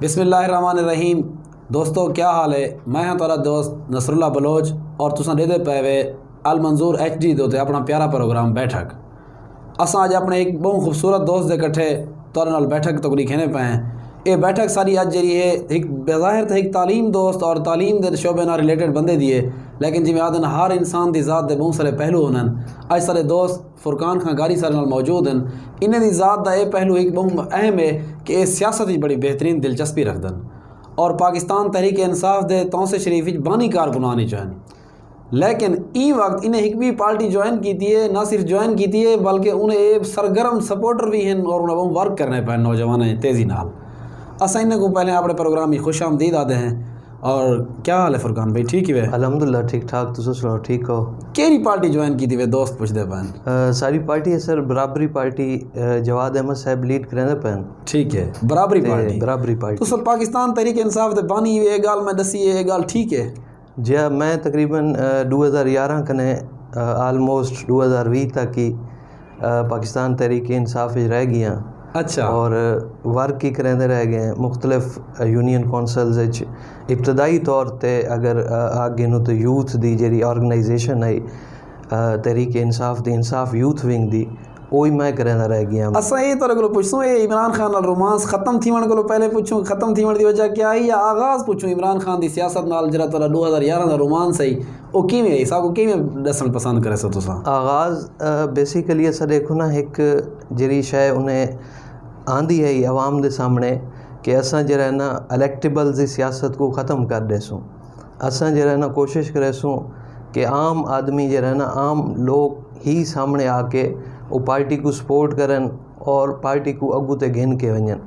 بسم اللہ الرحمن الرحیم. دوستو کیا حال ہے؟ میں ہاں تارا دوست نصر اللہ بلوچ اور تساں دے پے وے المنظور HD دے اپنا پیارا پروگرام بیٹھک. اساں اج اپنے ایک بہت خوبصورت دوست دے کٹھے تارے نال بیٹھک تو لکھنے پے ہیں. یہ بیٹھک ساری اج جی ہے ایک بظاہر تو ایک تعلیم دوست اور تعلیم دے شعبے نال ریلیٹڈ بندے دی ہے، لیکن جی آدن ہر انسان دی ذات دے بہت سارے پہلو ہونن. اج سارے دوست فرقان خان گاری سارے نال موجود ہیں. انہیں دی ذات دا یہ پہلو ایک بہت اہم ہے کہ یہ سیاست ہی بڑی بہترین دلچسپی رکھدن اور پاکستان تحریک انصاف دے تونسے شریف بانی کارکنان ہی چاہن. لیکن ای وقت انہیں ایک بھی پارٹی جوائن کیتی ہے، نہ صرف جوائن کیتی ہے بلکہ انہیں ایک سرگرم سپورٹر بھی ہیں اور انہیں بہت ورک کرنے پہ نوجوان ہیں تیزی نال. اساں انہیں کو پہلے اپنے پروگرام میں خوش آمدید آتے ہیں. اور کیا حال ہے فرقان بھائی؟ ٹھیک ہی ہے الحمدللہ ٹھیک ٹھاک. تساں سناؤ ٹھیک ہو؟ کیڑی پارٹی جوائن کی تھی دوست پوچھتے پہن؟ ساری پارٹی ہے سر، برابری پارٹی جواد احمد صاحب لیڈ کریں پہن. ٹھیک ہے، برابری پارٹی. برابری پارٹی تو سر پاکستان تحریک انصاف دے بانی یہ گال میں دسی یہ گال ٹھیک ہے جی ہاں. میں تقریباً 2011 کنے آلموسٹ 2020 تک کی پاکستان تحریک انصاف رہ گیا. اچھا. اور ورک ہی کریں رہ گئے ہیں مختلف یونین کونسلز. ابتدائی طور تے اگر آگے نو تو یوتھ دی جیڑی آرگنائزیشن ہے تحریک انصاف دی، انصاف یوتھ ونگ دی، وہی میں کریں رہ گیا. اساں یہ تو کو پوچھوں یہ عمران خان نال رومانس ختم تھیون کو پہلے پوچھوں ختم تھیون دی وجہ کیا ہے، یا آغاز پوچھوں عمران خان دی سیاست نال جڑا تورا 2011 دا رومانس ہے وہ کیویں ہے، سا کو کیویں دسن پسند کرے سو تساں؟ آغاز بیسیکلی اسا دیکھو نا ایک جڑی شے انہیں آندھی ہے عوام دے سامنے کہ اساں جڑا ہے نا الیکٹیبلز دی سیاست کو ختم کر دے سوں. اساں جڑا ہے نا کوشش کرے سوں کہ عام آدمی جڑا ہے نا عام لوگ ہی سامنے آ کے وہ پارٹی کو سپورٹ کرن اور پارٹی کو اگو تے گھن کے ونجن.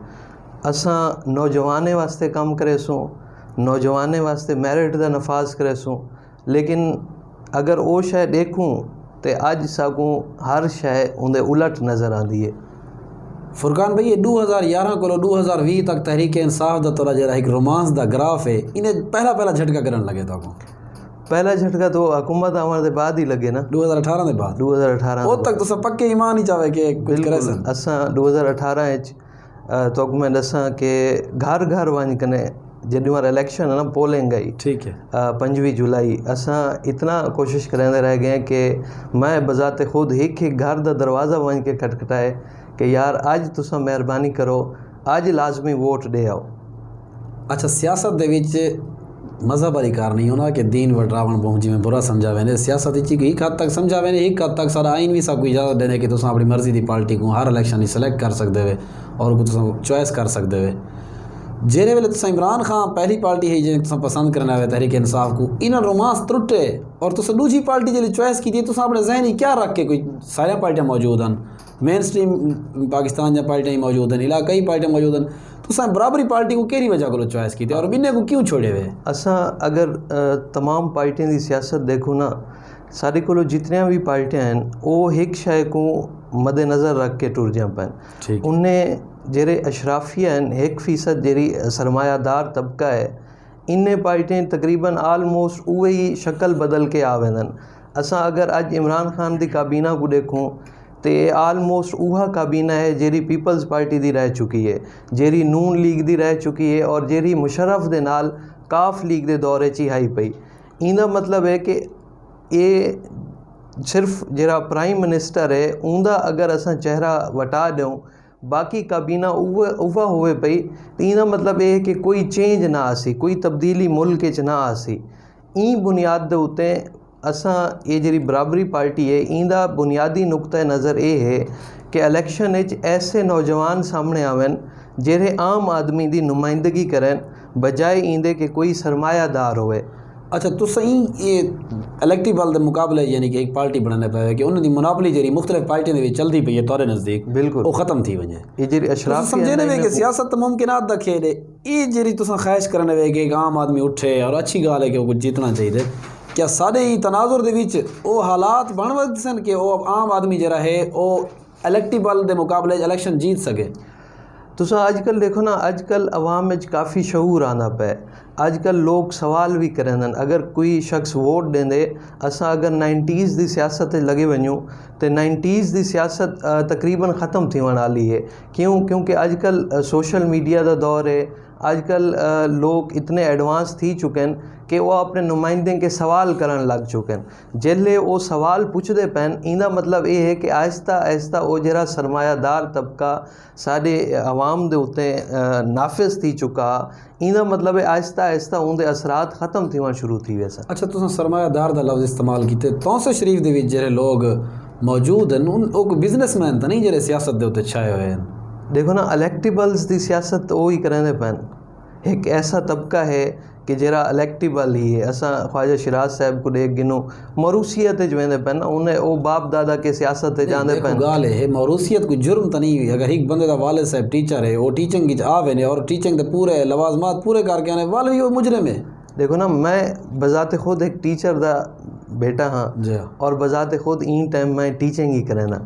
اساں نوجوانے واسطے کام کرے سوں، نوجوانے واسطے میرٹ دا نفاذ کرے سوں. لیکن اگر وہ شے دیکھوں تے اج ساکوں ہر شے اندے الٹ نظر آندی ہے. فرقان بھائی یہ 2011 کو 2020 تک تحریک انصاف دا تورا جڑا ایک رومانس دا گراف ہے انہیں پہلا جھٹکا کرن لگے تو کو؟ پہلا جھٹکا تو حکومت آمن دے بعد ہی لگے نا، 2018 دے بعد. 2018 وہ تک تو سب پکے ایمان ہی چاہے کہ کچھ کرے سن. اساں 2018 تو میں دساں کہ گھر گھر ون کنے جدوں الیکشن ہے نا پولنگ گئی، ٹھیک ہے 5 جولائی، اساں اتنا کوشش کریں رہ گئے کہ میں بذات خود ایک گھر دا دروازہ ون کے کھٹکھٹائے کہ یار اج تساں مہربانی کرو اج لازمی ووٹ دے آؤ. اچھا سیاست دے وچ مذہب والی کار نہیں ہونا کہ دین وٹراون بہت جی میں برا سمجھاوے نے. سیاست ایک حد تک سمجھاوے نے، ایک حد تک سارا آئین بھی سب کو اجازت دینے کہ تساں اپنی مرضی دی پارٹی کو ہر الیکشن ہی سلیکٹ کر سکتے ہوئے اور کو تساں چوائس کر سکتے ہوئے. جیرے ویلے تساں عمران خان پہلی پارٹی ہے جن تساں پسند کرنا ہوئے تحریک انصاف کو، انہاں رومانس ترٹے اور تساں دوسری پارٹی جلی چوائس کی تھی تساں اپنے ذہنی کیا رکھ کے کوئی سارے پارٹیاں موجود ہیں، مین سٹریم پاکستان جا پارٹیاں موجود ہیں، علاقائی پارٹیاں موجود ہیں، تساں برابری پارٹی کو کیڑی وجہ کو چوائس کی تھی اور انہیں کو کیوں چھوڑے ہوئے؟ اساں اگر تمام پارٹیاں دی سیاست دیکھو نا، سارے کو جتنیاں بھی پارٹیاں ہیں وہ ایک شے کو مد نظر رکھ کے ٹر جاں پین. انہیں جڑے اشرافیہ ہیں 1% جڑی سرمایہ دار طبقہ ہے، انہیں پارٹیاں تقریباً آلموسٹ وہی شکل بدل کے آویندن. اساں اگر اج عمران خان دی کابینہ کو دیکھوں تے آلموسٹ اوہا کابینہ ہے جیری پیپلز پارٹی دی رہ چکی ہے، جیری نون لیگ دی رہ چکی ہے اور جیری مشرف دے نال کاف لیگ دے دورے چی ہائی پئی. ایندا مطلب ہے کہ یہ صرف جڑا پرائم منسٹر ہے اوندا اگر اساں چہرہ وٹا دوں باقی کابینہ اوہ ہوئے پئی تو ایندا مطلب یہ ہے کہ کوئی چینج نہ آسی، کوئی تبدیلی ملک چ نہ آسی. این بنیاد دے اوتے اساں یہ جڑی برابری پارٹی ہے ایندا بنیادی نقطہ نظر یہ ہے کہ الیکشن ایسے نوجوان سامنے آویں جڑے عام آدمی دی نمائندگی کریں بجائے ایندے کہ کوئی سرمایہ دار ہوئے. اچھا تو صحیح یہ الیکٹیبل دے مقابلے یعنی کہ ایک پارٹی بنانے پہ کہ انہوں دی مناپلی جڑی مختلف پارٹیاں دے چلتی پئی ہے تورے نزدیک بالکل وہ ختم تھی ونجے. یہ جڑی اشراف سمجھے نے کہ سیاست ممکنات دا کھیل ہے، یہ جڑی تساں خواہش کرنے وے کہ ایک عام آدمی اٹھے اور اچھی گال ہے کہ وہ کچھ جیتنا چاہیے، کیا سارے ہی تناظر دے وچ وہ حالات بن وقت سن کہ وہ عام آدمی جڑا ہے وہ الیکٹیبل دے مقابلے الیکشن جیت سکے؟ تساں اج کل دیکھو نا، اج کل عوام میں کافی شعور آنا پہ. اج کل لوگ سوال بھی کریں اگر کوئی شخص ووٹ دیں دے. اساں اگر 90s دی سیاست لگے ونجوں تو 90s دی سیاست تقریباً ختم تھی والی ہے. کیونکہ اج کل سوشل میڈیا دا دور ہے، آج کل لوگ اتنے ایڈوانس تھی چکے ہیں کہ وہ اپنے نمائندے کے سوال کرن لگ چکے ہیں. جلے وہ سوال پوچھتے پین ایندا مطلب یہ ہے کہ آہستہ آہستہ وہ جڑا سرمایہ دار طبقہ سارے عوام دے اتے نافذ تھی چکا. ایندا مطلب ہے آہستہ آہستہ ان دے اثرات ختم تھیون شروع تھی ویسا. اچھا تساں سرمایہ دار دا لفظ استعمال کیتے تونسے شریف دے وچ جڑے لوگ موجود ہیں وہ بزنس مین تو نہیں جڑے سیاست دے اتے چھائے ہوئے ہیں. دیکھو نا الیکٹیبلز دی سیاست وہی کریں پین. ایک ایسا طبقہ ہے کہ جرا الیکٹیبل ہی ہے. اساں خواجہ شیراز صاحب کو دیکھ گنو موروثیت ویندے پین انہیں او باپ دادا کے سیاست جاندے پین. گال ہے موروثیت کوئی جرم تو نہیں ہوئی. اگر ایک بندے دا والد صاحب ٹیچر ہے وہ ٹیچنگ کی آوے نے اور ٹیچنگ دے پورے لوازمات پورے کر کے آنے والد بھی وہ مجرم ہے. دیکھو نا میں بذات خود ایک ٹیچر دا بیٹا ہاں اور بذات خود این ٹائم میں ٹیچنگ ہی کرنا.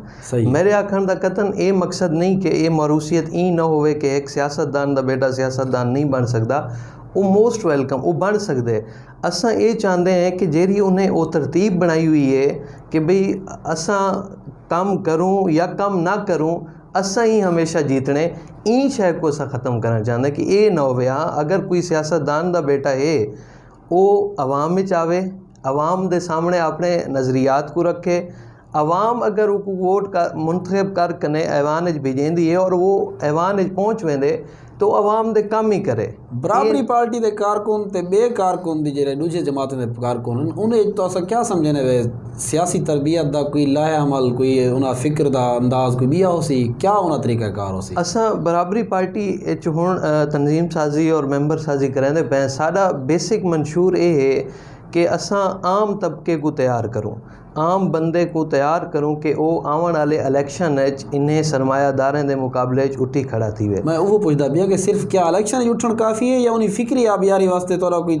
میرے آکھن دا قطن اے مقصد نہیں کہ اے موروثیت این نہ ہوئے کہ ایک سیاستدان دا بیٹا سیاستدان نہیں بن سکتا. وہ موسٹ ویلکم وہ بن سکتے. اساں یہ چاہتے ہیں کہ جیری انہیں وہ ترتیب بنائی ہوئی ہے کہ بھئی اساں کام کروں یا کام نہ کروں اساں ہی ہمیشہ جیتنے. این شے کو اساں ختم کرنا چاہتے ہیں کہ اے نہ ہوئے. ہاں اگر کوئی سیاستدان دا بیٹا ہے وہ عوام میں چاہے عوام دے سامنے اپنے نظریات کو رکھے. عوام اگر وہ ووٹ کا منتخب کر کنے ایوان بھیجیں دی ہے اور وہ ایوان پہنچ ویندے تو عوام دے کام ہی کرے. برابری پارٹی دے کارکن تے بے کارکن دی جڑے دوسرے جماعتیں دے کارکن انہیں تو اسا کیا سمجھنے وے سیاسی تربیت دا کوئی لاہ عمل کوئی انہاں فکر دا انداز کوئی بیا ہو سی کیا انہاں طریقہ کار ہو سی. اساں برابری پارٹی اچ ہن تنظیم سازی اور ممبر سازی کریندے پے. ساڈا بیسک منشور اے ہے کہ اساں عام طبقے کو تیار کروں عام بندے کو تیار کروں کہ وہ آون والے الیکشن انہیں سرمایہ داریں دے مقابلے اٹھی کھڑا تھی وے. میں وہ پوچھتا پیا کہ صرف کیا الیکشن اٹھن کافی ہے یا انہیں فکری آبیاری واسطے تھوڑا کوئی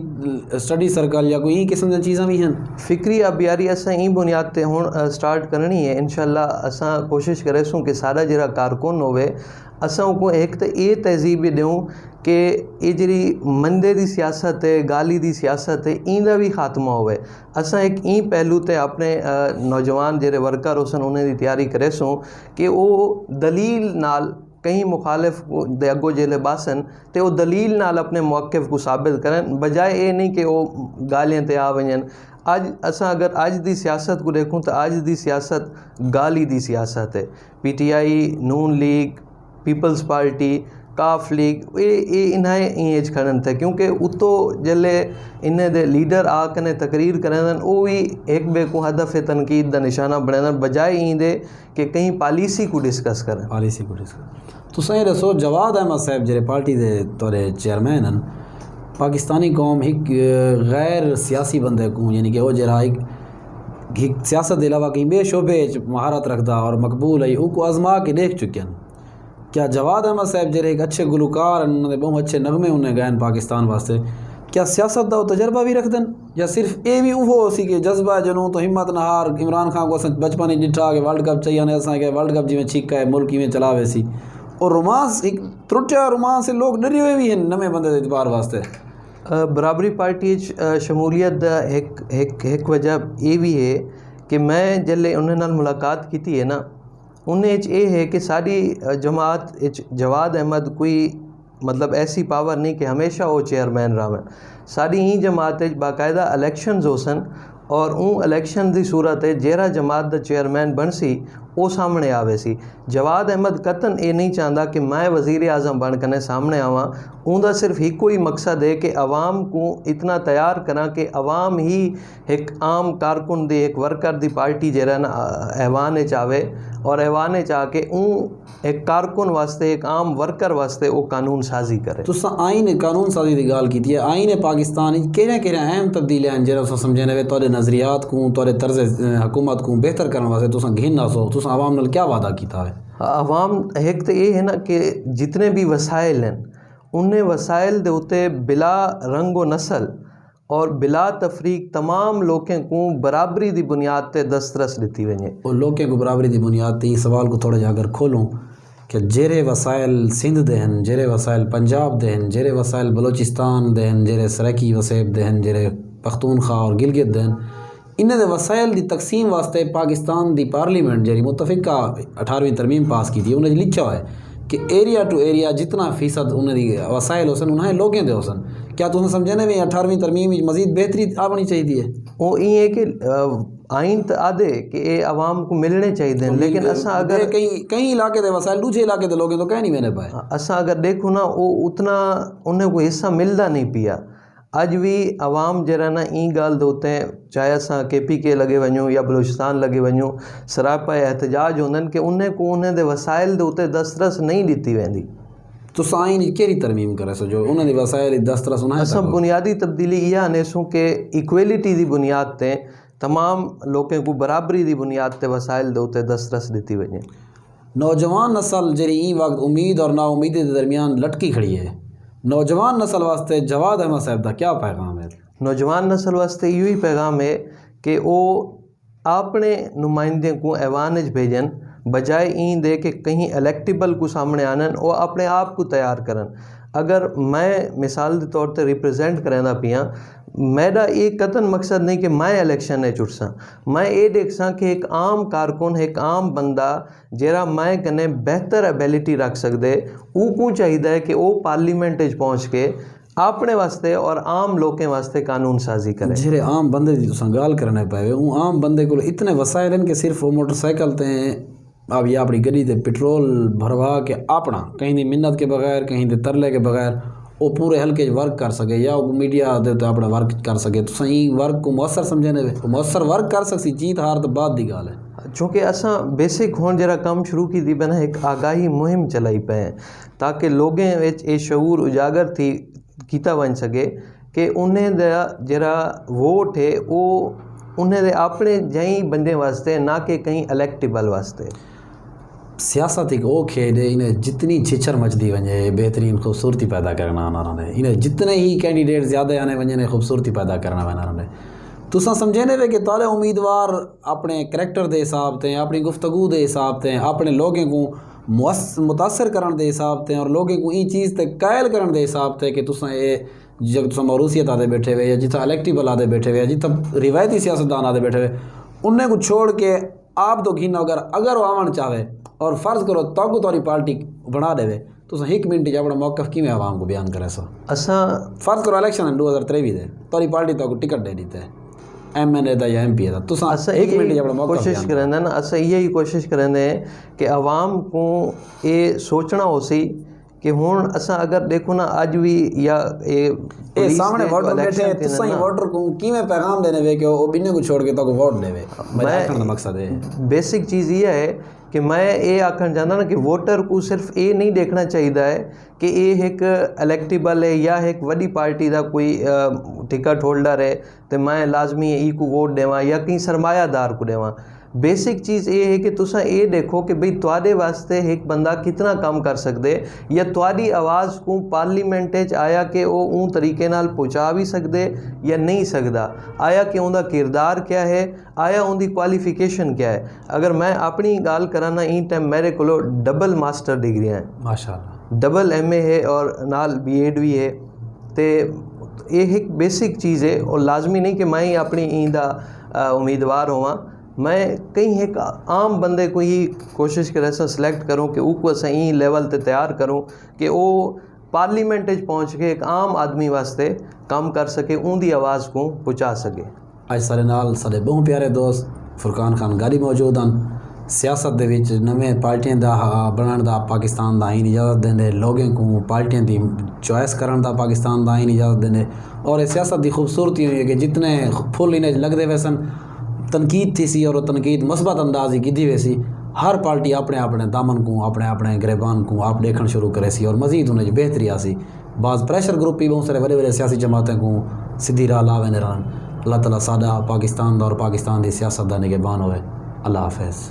اسٹڈی سرکل یا کوئی این قسم دی چیزاں بھی ہیں. فکری آبیاری اساں این بنیاد تے ہن سٹارٹ کرنی ہے انشاءاللہ. اساں کوشش کرے سوں کہ سارا جڑا کارکن ہوئے اساں کو ایک تے یہ تہذیب دیوں کہ یہ جڑی مندے دی سیاست ہے گالی دی سیاست ہے این دا بھی خاتمہ ہوئے. اساں ایک این پہلو تے اپنے نوجوان جڑے ورکر ہوسن انہیں دی تیاری کرے سوں کہ وہ دلیل نال کہیں مخالف دے اگو جیلے باسن تے وہ دلیل نال اپنے موقف کو ثابت کریں بجائے اے نہیں کہ وہ گالیاں تے آ ونجن. اج اساں اگر اج دی سیاست کو دیکھوں تو اج دی سیاست گالی دی سیاست ہے. P T I Noon League Peoples Party Qaf League یہ انہیں ایج کھڑن تھے کیونکہ اتو جلے انہیں دے لیڈر آ کنے تقریر کریں وہ بھی ایک بے کو ہدف تنقید دا نشانہ بنے بجائے این دے کہ کہیں پالیسی کو ڈسکس کریں. پالیسی کو ڈسکس تو صحیح رسو جواد احمد صاحب جڑے پارٹی دے تورے چیئرمین ہیں پاکستانی قوم ایک غیر سیاسی بندے کو یعنی کہ وہ جرا ایک سیاست دے علاوہ کہیں بے شعبے مہارت رکھدا اور مقبول ہے وہ کو آزما کے دیکھ چکے ہیں. کیا جواد احمد صاحب جڑے ایک اچھے گلوکار ہیں انہوں نے بہت اچھے نغمے انہیں گائن پاکستان واسطے کیا سیاست دا وہ تجربہ بھی رکھ دیں یا صرف اے بھی وہ سی کہ جذبہ جنوں تو ہمت نہار عمران خان کو بچپن ہی ڈٹھا کہ ورلڈ کپ چاہیے نے اساں کہ ورلڈ کپ جی میں چھکا ہے ملک میں چلاوے سی اور رومانس ایک ترٹیا رومانس سے لوگ ڈرے ہوئے بھی ہیں نویں بندے دے اعتبار واسطے. برابری پارٹی شمولیت دا ایک وجہ یہ بھی ہے کہ میں جلے انہیں نال ملاقات کی ہے نا انہیں یہ ہے کہ ساری جماعت جواد احمد کوئی مطلب ایسی پاور نہیں کہ ہمیشہ وہ چیئرمین رہے. ساری ہی جماعت باقاعدہ الیکشنز ہو سن اور اون الیکشن دی صورت ہے جیرا جماعت دا چیئرمین بن سی وہ سامنے آوے سی. جواد احمد قطن یہ نہیں چاہتا کہ میں وزیر اعظم بن کنے سامنے آواں. اون دا صرف ہی کوئی مقصد ہے کہ عوام کو اتنا تیار کراں کہ عوام ہی ایک عام کارکن دی ایک ورکر دی پارٹی جہاں نا ایوان چاہے اور ایوان چاہ کے اون ایک کارکن واسطے ایک عام ورکر واسطے وہ قانون سازی کرے. تو آئین قانون سازی کی گال کی ہے آئین پاکستان کہڑے اہم تبدیلیاں ہیں جہاں سمجھنے وے تورے نظریات کو تورے طرز حکومت کو بہتر کرنے واسطے تو گھن نہ سو تو عوام نال کیا وعدہ کیتا ہے. عوام ایک تو یہ ہے نا کہ جتنے بھی وسائل ہیں انہیں وسائل دے ہوتے بلا رنگ و نسل اور بلا تفریق تمام لوگوں کو برابری دی بنیاد تے دسترس دیتی وجہ اور لوگوں کو برابری دی بنیاد تے سوال کو تھوڑا جا اگر کھولوں کہ جیرے وسائل سندھ دے ہیں جیرے وسائل پنجاب دے ہیں جیرے وسائل بلوچستان دے ہیں جیرے سرائکی وسیب دے ہیں جیرے پختونخوا اور گلگت دے ہیں انہیں دے وسائل دی تقسیم واسطے پاکستان دی پارلیمنٹ جیری متفقہ 18ویں ترمیم پاس کی تھی انہیں لکھا ہے کہ ایریا ٹو ایریا جتنا فیصد انہیں دی وسائل ہوسن انہیں لوگیں دے ہوسن. کیا تم سمجھنے میں 18ویں ترمیم مزید بہتری آنی چاہیے؟ وہ یہ ہے کہ آئین تو آدھے کہ یہ عوام کو ملنے چاہیے، لیکن اساں اگر کئی علاقے دے وسائل دوسرے علاقے دے لوگیں تو کہیں نہیں ملے پائے. اساں اگر دیکھو نا وہ اتنا انہیں کو حصہ ملتا نہیں پیا. اج بھی عوام جرا نا این گال دوتے ہیں، چاہے اساں KPK لگے ونجوں یا بلوچستان لگے ونجوں، سراپا احتجاج ہوندن کہ انہیں کو انہیں دے وسائل دوتے دسترس نہیں دیتی ویندی. تو آئین کیری ترمیم کرے سو جو انہیں دی وسائل دسترس انہیں اساں بنیادی تبدیلی یہ آنے سوں کہ ایکویلٹی دی بنیاد تے تمام لوگوں کو برابری دی بنیاد تے وسائل دوتے دسترس دیتی وجہ. نوجوان نسل جری این وقت امید اور نا امیدی دے درمیان لٹکی کھڑی ہے، نوجوان نسل واسطے جواد احمد صاحب دا کیا پیغام ہے؟ نوجوان نسل واسطے یہی پیغام ہے کہ وہ اپنے نمائندے کو ایوان بھیجن، بجائے این دے کہ کہیں الیکٹیبل کو سامنے آنن، وہ اپنے آپ کو تیار کرن. اگر میں مثال کے طور تے ریپرزینٹ کرنا پیاں، میرا یہ قطن مقصد نہیں کہ میں الیکشن نے چڑساں، میں یہ دیکھساں کہ ایک عام کارکن، ایک عام بندہ جیرا میں کنے بہتر ایبیلٹی رکھ سکدے، وہ کو چاہیے کہ وہ پارلیمنٹ پہنچ کے اپنے واسطے اور عام لوگوں واسطے قانون سازی کرے. جہے عام بندے دی تساں گال کرنے پائے وہ عام بندے کو اتنے وسائل ہیں کہ صرف وہ موٹر سائیکل تے اب یا اپنی گڈی تے پٹرول بھروا کے اپنا کہیں دی منت کے بغیر کہیں دے ترلے کے بغیر وہ پورے حلقے ورک کر سکے یا میڈیا دے تو اپنا ورک کر سکے. تو صحیح ورک کو مؤثر سمجھنے میں مؤثر ورک کر سکسی، جیت ہار تو بعد دی گال ہے. چونکہ اساں بیسک ہون جرا کم شروع کی دی بنا ایک آگاہی مہم چلائی پے ہیں تاکہ لوگیں اے شعور اجاگر تھی کیتا بن سکے کہ انہیں دا جرا ووٹ ہے وہ انہیں دے اپنے جائیں بندے واسطے نہ کہ کہیں الیکٹیبل واسطے. سیاست ایک وہ کھیل ہے، انہیں جتنی چھچر مچ دی ونجے بہترین خوبصورتی پیدا کرنا آنا رہے، انہیں جتنے ہی کینڈیڈیٹ زیادہ آنے ونجے خوبصورتی پیدا کرنا بنا رہے. تو سمجھنے وے کہ تالے امیدوار اپنے کریکٹر دے حساب تے اپنی گفتگو دے حساب تے اپنے لوگوں کو متاثر کرن دے حساب تے اور لوگوں کو این چیز تے قائل کرن دے حساب تے کہ تساں اے جب تساں موروثیت آدھے بیٹھے ہوئے یا جتنا الیکٹیبل آدھے بیٹھے ہوئے یا جتنا روایتی سیاستدان آدھے بیٹھے ہوئے انہیں کو چھوڑ کے آپ تو گھینا اگر وہ آمن چاہے اور فرض کرو تو توری پارٹی بنا دے تو ایک منٹ جب اپنا موقف کی میں عوام کو بیان کرے سو. اساں فرض کرو الیکشن ہے 2023 دے توری پارٹی تو ٹکٹ دے دیتے MNA دا یا MP دا، تو ایک منٹ جب اپنا موقف کوشش کریں نا اساں یہی کوشش کریں کہ عوام کو یہ سوچنا ہو سی کہ ہون اساں اگر دیکھو نا اج بھی یا اے سامنے ووٹر بیٹھے تساں ہی ووٹر کو کی میں پیغام دینے وے کہ وہ بننے کو چھوڑ کے تو کو ووٹ دے وے. میرا کہنے کا مقصد ہے بیسک چیز یہ ہے کہ میں یہ آکھنا چاہتا نا کہ ووٹر کو صرف یہ نہیں دیکھنا چاہیے ہے کہ یہ ایک الیکٹیبل ہے یا ایک وڈی پارٹی دا کوئی ٹکٹ ہولڈر ہے تو میں لازمی ای کو ووٹ دیواں یا کہیں سرمایہ دار کو دیواں. بیسک چیز یہ ہے کہ تساں یہ دیکھو کہ بھئی تواڈے واسطے ایک بندہ کتنا کام کر سکدے یا تواڈی آواز کو پارلیمنٹ آیا کہ وہ اون طریقے نال پہنچا بھی سکدے یا نہیں سکدا، آیا کہ اون دا کردار کیا ہے، آیا اون دی کوالیفیکیشن کیا ہے. اگر میں اپنی گال کرانا این ٹائم میرے کو ڈبل ماسٹر ڈگری ہیں ماشاءاللہ، ڈبل MA ہے اور نال B.Ed بھی ہے. تے یہ ایک بیسک چیز ہے اور لازمی نہیں کہ میں ہی اپنی این دا امیدوار ہواں. میں کہیں ایک عام بندے کو ہی کوشش کرے سا سلیکٹ کروں کہ او کو اسا این لیول تے تیار کروں کہ وہ پارلیمنٹ پہنچ کے ایک عام آدمی واسطے کام کر سکے، اون دی آواز کو پہنچا سکے. اج سارے نال سارے بہت پیارے دوست فرقان خان گالی موجود ہیں. سیاست دے وچ نویں پارٹیاں دا بنان دا پاکستان دا آئین اجازت دیندے، لوگوں کو پارٹیاں دی چوائس کرن دا پاکستان دا آئین اجازت دیندے. اور یہ سیاست دی خوبصورتی ہوئی ہے کہ جتنے پھل انہیں لگتے ویسن تنقید تھی سی اور تنقید مثبت انداز کی دی ویسی ہر پارٹی اپنے اپنے دامن کو اپنے گریبان کو آپ دیکھنا شروع کرے سی اور مزید انہیں بہتری آسی. بعض پریشر گروپ بھی بہت سارے بڑے بڑے سیاسی جماعتیں کو سیدھی راہ لاوے نران. اللہ تعالیٰ سادہ پاکستان دا اور پاکستان دی سیاست دا نگہبان ہوئے. اللہ حافظ.